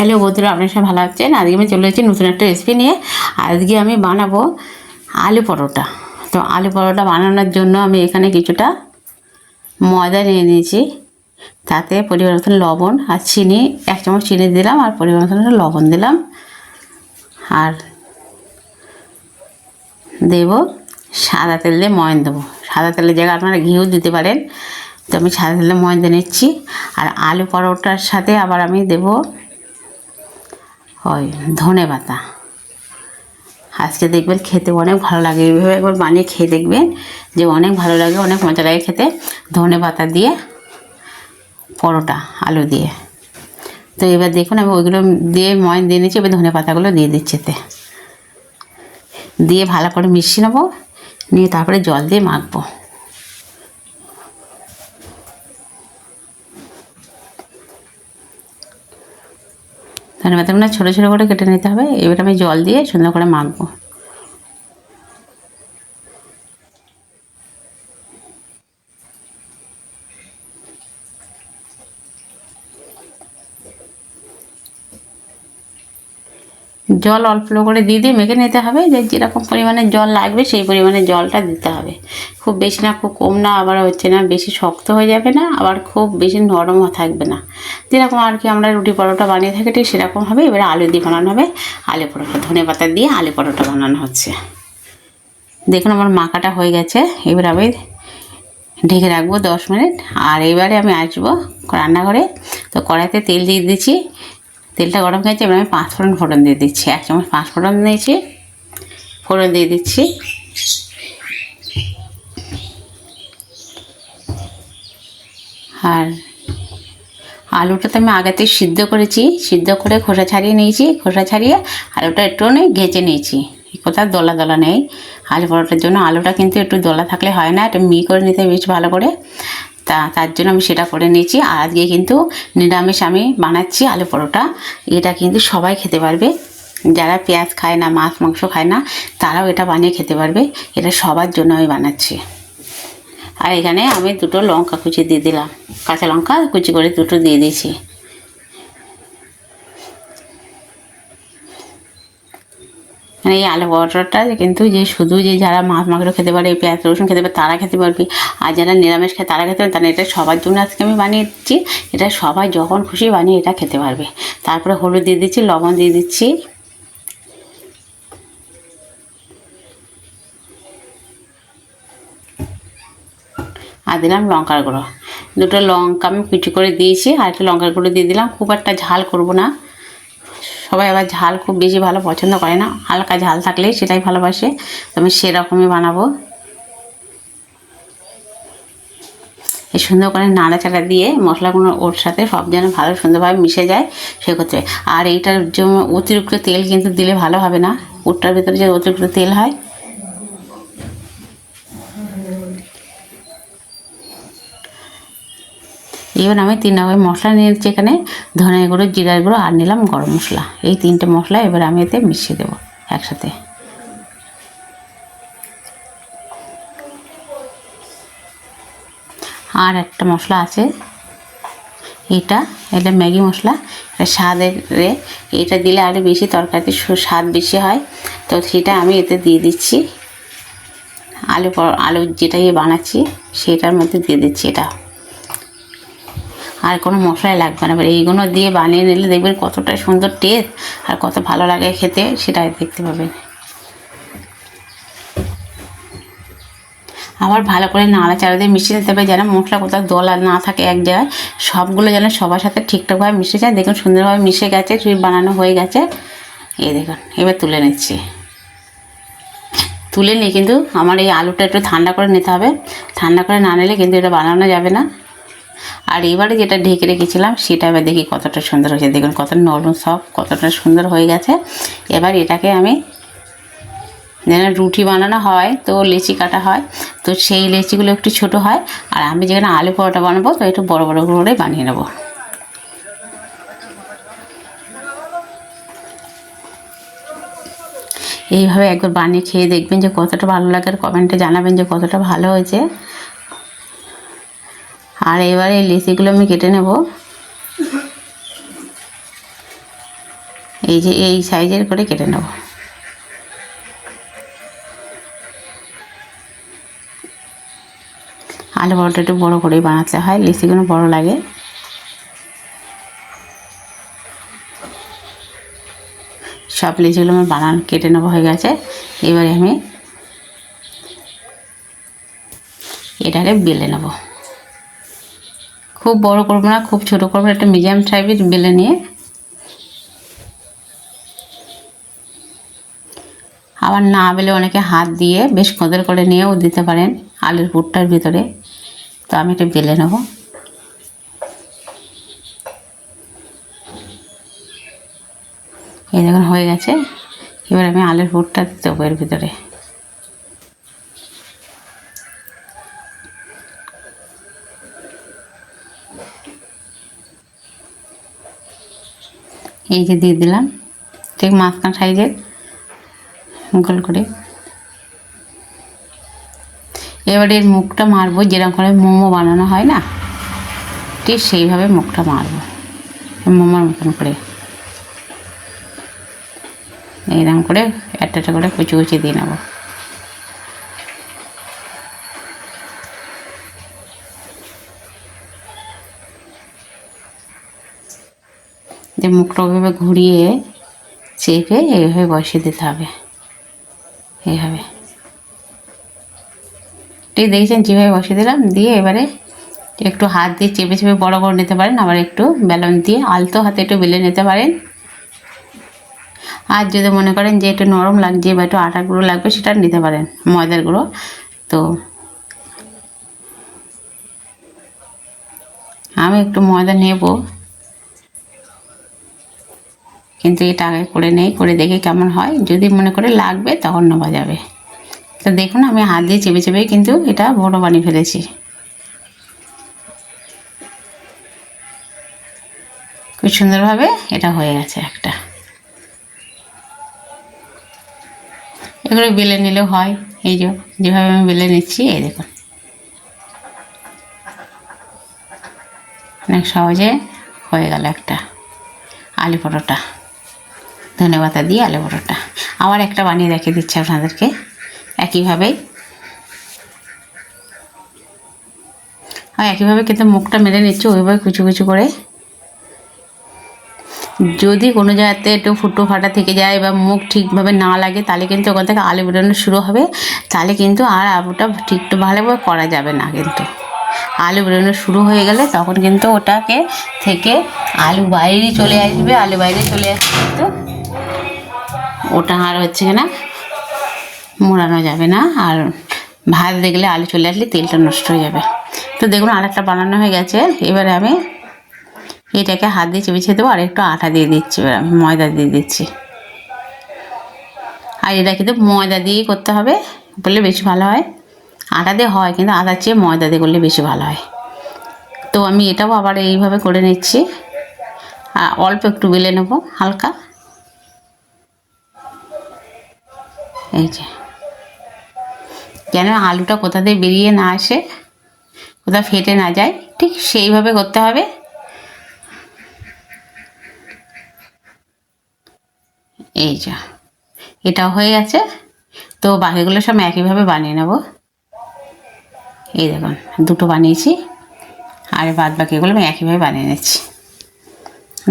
Hello বন্ধুরা, আপনারা সব ভালো আছেন? আজকে আমি চলে এসেছি নতুন একটা রেসিপি নিয়ে। আজকে আমি বানাবো আলু পরোটা। তো আলু পরোটা বানানোর জন্য আমি এখানে কিছুটা ময়দা নিয়ে নিয়েছি, তাতে পরিমাণ মতন লবণ আর চিনি, 1 চামচ চিনি দিলাম আর পরিমাণ মতন লবণ দিলাম। আর দেব সাদা তেল দিয়ে ময়ন দেবো। সাদা তেলের জায়গায় আপনারা ঘিও দিতে পারেন, তো আমি সাদা তেলে ময়ন দিয়ে নিচ্ছি। আর আলু পরোটার সাথে আবার আমি দেবো ওই ধনে পাতা। আজকে দেখবেন খেতে অনেক ভালো লাগে, এইভাবে একবার বানিয়ে খেয়ে দেখবেন যে অনেক ভালো লাগে, অনেক মজা লাগে খেতে। ধনে পাতা দিয়ে পরোটা আলু দিয়ে। তো এবার দেখুন আমি ওইগুলো দিয়ে ময়ন দিয়ে নিচ্ছি। এবার ধনে পাতাগুলো দিয়ে দিচ্ছি, এতে দিয়ে ভালো করে মিশিয়ে নেবো, নিয়ে তারপরে জল দিয়ে মাখবো। ধনে পাতাগুলো ছোটো ছোটো করে কেটে নিতে হবে। এবার আমি জল দিয়ে সুন্দর করে মাখবো। জল অল্প করে দিয়ে মেখে নিতে হবে, যে যেরকম পরিমাণে জল লাগবে সেই পরিমাণে জলটা দিতে হবে। খুব বেশি না, খুব কম না, আবার হচ্ছে না বেশি শক্ত হয়ে যাবে না, আবার খুব বেশি নরমও থাকবে না। যেরকম আর কি আমরা রুটি পরোটা বানিয়ে থাকি ঠিক সেরকম হবে। এবারে আলু দিয়ে বানানো হবে আলু পরোটা, ধনে পাতা দিয়ে আলু পরোটা বানানো হচ্ছে। দেখুন আমার মাখাটা হয়ে গেছে। এবার আমি ঢেকে রাখবো 10 মিনিট। আর এবারে আমি আসবো রান্নাঘরে। তো কড়াইতে তেল দিয়ে দিচ্ছি, তেলটা গরম হয়ে গেছে। এবার আমি 5 ফোড়ন দিয়ে দিচ্ছি। 1 চামচ 5 ফোড়ন দিয়েছি, ফোড়ন দিয়ে দিচ্ছি। আর আলুটা তো আমি আগেতেই সিদ্ধ করেছি, সিদ্ধ করে খোসা ছাড়িয়ে নিয়েছি। খোসা ছাড়িয়ে আলুটা একটু ঘেঁচে নিয়েছি, কোথাও দলা দলা নেই। আলু পরোটার জন্য আলুটা কিন্তু একটু দলা থাকলে হয় না, একটু করে নিতে বেশ ভালো করে। তার জন্য আমি সেটা করে নিয়েছি। আর আজকে কিন্তু নিরামিষ আমি বানাচ্ছি আলু পরোটা। এটা কিন্তু সবাই খেতে পারবে, যারা পেঁয়াজ খায় না, মাছ মাংস খায় না, তারাও এটা বানিয়ে খেতে পারবে। এটা সবার জন্য আমি বানাচ্ছি। আর এখানে আমি 2টো লঙ্কা কুচি দিয়ে দিলাম, কাঁচা লঙ্কা কুচি করে 2টো দিয়ে দিয়েছি। মানে এই আলু পরোটাটা কিন্তু যে শুধু যে যারা মাছ মাংস খেতে পারে, পেঁয়াজ রসুন খেতে পারে, তারা খেতে পারবে। আর যারা নিরামিষ খায় তারা খেতে পারে। তাহলে এটা সবার জন্য আজকে আমি বানিয়ে দিচ্ছি। এটা সবাই যখন খুশি বানিয়ে এটা খেতে পারবে। তারপরে হলুদ দিয়ে দিচ্ছি, লবণ দিয়ে দিচ্ছি, আর দিলাম লঙ্কার গুঁড়ো। 2টো লঙ্কা আমি কুচি করে দিয়েছি, আর একটা লঙ্কার গুঁড়ো দিয়ে দিলাম। খুব একটা ঝাল করব না, সবাই আবার ঝাল খুব বেশি ভালো পছন্দ করে না, হালকা ঝাল থাকলেই সেটাই ভালোবাসে। তো আমি সেরকমই বানাবো। এই সুন্দর করে নাড়াচাড়া দিয়ে মশলাগুলো ওর সাথে সব যেন ভালো সুন্দরভাবে মিশে যায় সে করতে হবে। আর এইটার জন্য অতিরিক্ত তেল কিন্তু দিলে ভালো হবে না, পুরটার ভিতরে যে অতিরিক্ত তেল হয়। এবার আমি 3 রকমের মশলা নিয়ে নিচ্ছি। এখানে ধনে গুঁড়ো, জিরার গুঁড়ো আর নিলাম গরম মশলা। এই 3টে মশলা এবার আমি এতে মিশিয়ে দেবো একসাথে। আর একটা মশলা আছে, এটা ম্যাগি মশলা, এটা স্বাদের এটা দিলে আরও বেশি তরকারিতে স্বাদ বেশি হয়। তো সেটা আমি এতে দিয়ে দিচ্ছি। আলু যেটা বানাচ্ছি সেটার মধ্যে দিয়ে দিচ্ছি এটা। আর কোনো মশলাই লাগবে না। এবার এইগুলো দিয়ে বানিয়ে নিলে দেখবেন কতটা সুন্দর টেস্ট আর কত ভালো লাগে খেতে, সেটাই দেখতে পাবেন। আবার ভালো করে নাড়াচাড়া দিয়ে মিশিয়ে দিতে হবে, যেন মশলা কোথাও দলা না থাকে এক জায়গায়। সবগুলো যেন সবার সাথে ঠিকঠাকভাবে মিশে যায়। দেখুন সুন্দরভাবে মিশে গেছে, বানানো হয়ে গেছে। এই দেখুন এবার তুলে নিচ্ছি। তুলে নিয়ে কিন্তু আমার এই আলুটা একটু ঠান্ডা করে নিতে হবে। ঠান্ডা করে না নিলে কিন্তু এটা বানানো যাবে না। আর এবারে যেটা ঢেকে রেখেছিলাম সেটা এবার দেখি কতটা সুন্দর হয়েছে। দেখুন কত নরম সফট, কতটা সুন্দর হয়ে গেছে। এবার এটাকে আমি, যেন রুটি বানানো হয় তো লেচি কাটা হয়, তো সেই লেচিগুলো একটু ছোট হয়। আর আমি যেখানে আলু পরোটা বানাবো তো একটু বড় বড় করে বানিয়ে নেব। এইভাবে একবার বানিয়ে খেয়ে দেখবেন যে কতটা ভালো লাগে, আর কমেন্টে জানাবেন যে কতটা ভালো হয়েছে। আর এবারে এই লেচিগুলো আমি কেটে নেব। এই যে এই সাইজের করে কেটে নেব। আলু পরোটা একটু বড়ো করেই বানাতে হয়, লিচিগুলো বড় লাগে। সব লিচিগুলো আমার কেটে নেওয়া হয়ে গেছে। এবারে আমি এটাকে বেলে নেব। খুব বড় করবো না, খুব ছোট করবো না, একটা মিডিয়াম টাইপের বেলে নিয়ে আবার না বেলে অনেকে হাত দিয়ে বেশ কোঁদের করে নিয়েও দিতে পারেন আলুর পুরটার ভিতরে। তো আমি এটা বেলে নেব। এই দেখুন হয়ে গেছে। এবার আমি আলুর পুরটা দিতে দেবো এর ভিতরে। এই যে দিয়ে দিলাম ঠিক মাঝখান সাইজের গোল করে। এবার এর মুখটা মারবো যেরকম করে মোমো বানানো হয় না, ঠিক সেইভাবে মুখটা মারবো মোমোর মতন করে। এইরকম করে একটা একটা করে কুচি কুচি দিয়ে নেবো। যে মুখটা ওইভাবে ঘুরিয়ে চেপে এইভাবে বসিয়ে দিতে হবে। এইভাবে ঠিক দেখেছেন যেভাবে বসিয়ে দিলাম। দিয়ে এবারে একটু হাত দিয়ে চেপে চেপে বড় করে নিতে পারেন, আবার একটু বেলন দিয়ে আলতো হাতে একটু বেলে নিতে পারেন। আর যদি মনে করেন যে একটু নরম লাগছে বা একটু আটার গুঁড়ো লাগবে সেটা নিতে পারেন, ময়দার গুঁড়ো। তো আমি একটু ময়দা নেব, কিন্তু এটা আগে করে নেই, করে দেখে কেমন হয়। যদি মনে করে লাগবে তখন নেওয়া যাবে। তো দেখুন আমি হাত দিয়ে চেপে চেপেই কিন্তু এটা বড় বানিয়ে ফেলেছি। খুব সুন্দরভাবে এটা হয়ে গেছে একটা। এগুলো বেলে নিলেও হয়। এই যেভাবে আমি বেলে নিচ্ছি, এই দেখুন অনেক সহজে হয়ে গেল একটা আলু পরোটা। ধনেপাতা দিয়ে আলু পরোটা। আবার একটা বানিয়ে রেখে দিচ্ছি আপনাদেরকে একইভাবেই। একইভাবে কিন্তু মুখটা মেরে নিচ্ছি ওইভাবে কুচু কুচু করে। যদি কোনো জায়গাতে একটু ফুটো ফাটা থেকে যায় বা মুখ ঠিকভাবে না লাগে, তাহলে কিন্তু ওখান থেকে আলু বেরোনো শুরু হবে। তাহলে কিন্তু আর আলুটা ঠিক ভালোভাবে করা যাবে না। কিন্তু আলু বেরোনো শুরু হয়ে গেলে তখন কিন্তু ওটাকে থেকে আলু বাইরে চলে আসবে। আলু বাইরে চলে আসবে কিন্তু ওটা আর হচ্ছে না, মোড়ানো যাবে না। আর ভাত দেখলে আলু চলে আসলে তেলটা নষ্ট হয়ে যাবে। তো দেখুন আরেকটা বানানো হয়ে গেছে। এবারে আমি এটাকে হাত দিয়ে চেপে দেবো আর একটু আটা দিয়ে দিচ্ছি। এবার আমি ময়দা দিয়ে দিচ্ছি। আর এটা কিন্তু ময়দা দিয়েই করতে হবে বললে বেশি ভালো হয়। আটা দিয়ে হয় কিন্তু আটার চেয়ে ময়দা দিয়ে করলে বেশি ভালো হয়। তো আমি এটাও আবার এইভাবে করে নিচ্ছি। আর অল্প একটু বেলে নেবো হালকা। এই যে যেন আলুটা কোথা দিয়ে বেরিয়ে না আসে, কোথাও ফেটে না যায়, ঠিক সেইভাবে করতে হবে। এই যা এটাও হয়ে গেছে। তো বাকিগুলো সব একইভাবে বানিয়ে নেব। এই দেখুন দুটো বানিয়েছি আর বাদ বাকিগুলো আমি একইভাবে বানিয়ে নিচ্ছি।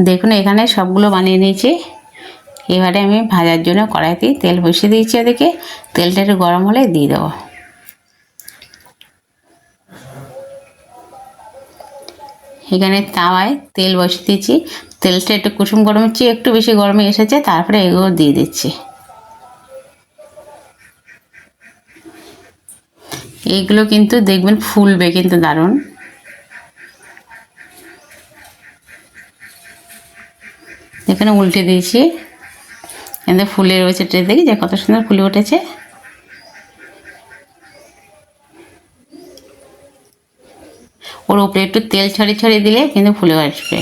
দেখুন এখানে সবগুলো বানিয়ে নিয়েছি। এবারে আমি ভাজার জন্য কড়াইতে তেল বসিয়ে দিয়েছি। ওদিকে তেলটা একটু গরম হলে দিয়ে দেবো। এখানে তাওয়ায় তেল বসিয়ে দিয়েছি। তেলটা একটু কুসুম গরমের চেয়ে একটু বেশি গরমে এসেছে। তারপরে এগুলো দিয়ে দিচ্ছি। এইগুলো কিন্তু দেখবেন ফুলবে কিন্তু দারুণ। এখানে উল্টে দিয়েছি, এখানে ফুলে রয়েছে ট্রে, দেখি যে কত সুন্দর ফুলে উঠেছে। ওর উপরে একটু তেল ছড়িয়ে ছড়িয়ে দিলে কিন্তু ফুলে আসবে।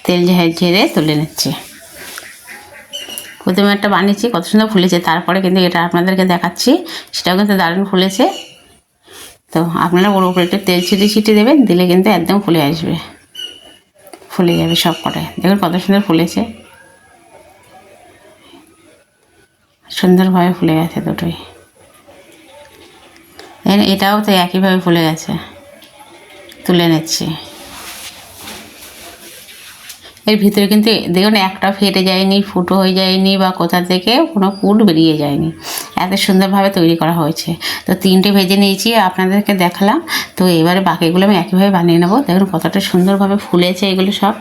তেল ঝেড়ে তুলে নিচ্ছি। প্রথমে একটা বানিয়েছি কত সুন্দর ফুলেছে, তারপরে কিন্তু এটা আপনাদেরকে দেখাচ্ছি, সেটাও কিন্তু দারুণ ফুলেছে। তো আপনারা ওর উপরে একটু তেল ছিটিয়ে ছিটিয়ে দেবেন, দিলে কিন্তু একদম ফুলে আসবে। ফুলে যাবে সব কটায়। দেখুন কত সুন্দর ফুলেছে, সুন্দরভাবে ফুলে গেছে দুটোই। এটাও তো একইভাবে ফুলে গেছে, তুলে নিচ্ছি। এর ভিতরে কিন্তু দেখুন একটা ফেটে যায়নি, ফুটো হয়ে যায়নি, বা কোথা থেকে কোনো পুট বেরিয়ে যায়নি, এত সুন্দরভাবে তৈরি করা হয়েছে। তো 3টে ভেজে নিয়েছি, আপনাদেরকে দেখালাম। তো এবারে বাকিগুলো আমি একইভাবে বানিয়ে নেবো। দেখুন কতটা সুন্দরভাবে ফুলেছে এগুলো সব।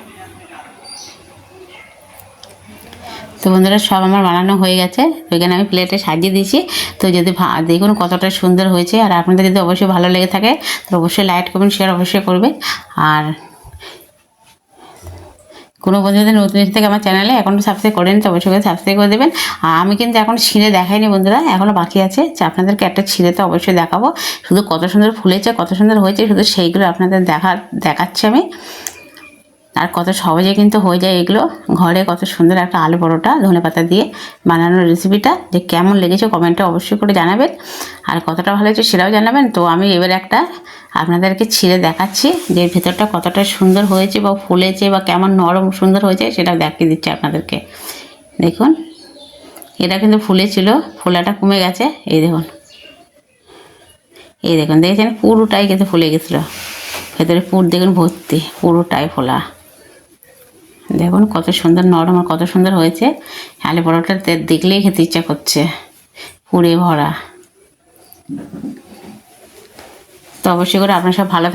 তো বন্ধুরা সব আমার বানানো হয়ে গেছে, তো এখানে আমি প্লেটে সাজিয়ে দিয়েছি। তো যদি দেখুন কতটা সুন্দর হয়েছে। আর আপনাদের যদি অবশ্যই ভালো লেগে থাকে তো অবশ্যই লাইক কমেন্ট শেয়ার অবশ্যই করবেন। আর কোনো বন্ধু যদি নতুন এসে থেকে আমার চ্যানেলে এখনও সাবস্ক্রাইব করেন তো অবশ্যই করে সাবস্ক্রাইব করে দেবেন। আর আমি কিন্তু এখন ছিঁড়ে দেখাইনি বন্ধুরা, এখনও বাকি আছে, যে আপনাদেরকে একটা ছিঁড়ে তো অবশ্যই দেখাবো। শুধু কত সুন্দর ফুলেছে, কত সুন্দর হয়েছে, শুধু সেইগুলো আপনাদের দেখাচ্ছি আমি। আর কত সহজে কিন্তু হয়ে যায় এগুলো ঘরে। কত সুন্দর একটা আলু পরোটা ধনেপাতা দিয়ে বানানোর রেসিপিটা, যে কেমন লেগেছে কমেন্টে অবশ্যই করে জানাবেন। আর কতটা ভালো হয়েছে সেটাও জানাবেন। তো আমি এবার একটা আপনাদেরকে ছিঁড়ে দেখাচ্ছি, যে ভেতরটা কতটা সুন্দর হয়েছে বা ফুলেছে বা কেমন নরম সুন্দর হয়েছে সেটাও দেখিয়ে দিচ্ছি আপনাদেরকে। দেখুন এটা কিন্তু ফুলেছিল, ফোলাটা কমে গেছে। এই দেখুন, এই দেখুন, দেখেছেন পুরোটাই কিন্তু ফুলে গেছিলো। ভেতরে পুর দেখুন ভর্তি, পুরোটাই ফোলা। দেখুন কত সুন্দর নরম আর কত সুন্দর হয়েছে। আলু পরোটা দেখলেই খেতে ইচ্ছা করছে, পুরে ভরা। তো অবশ্যই করে আপনারা সব ভালো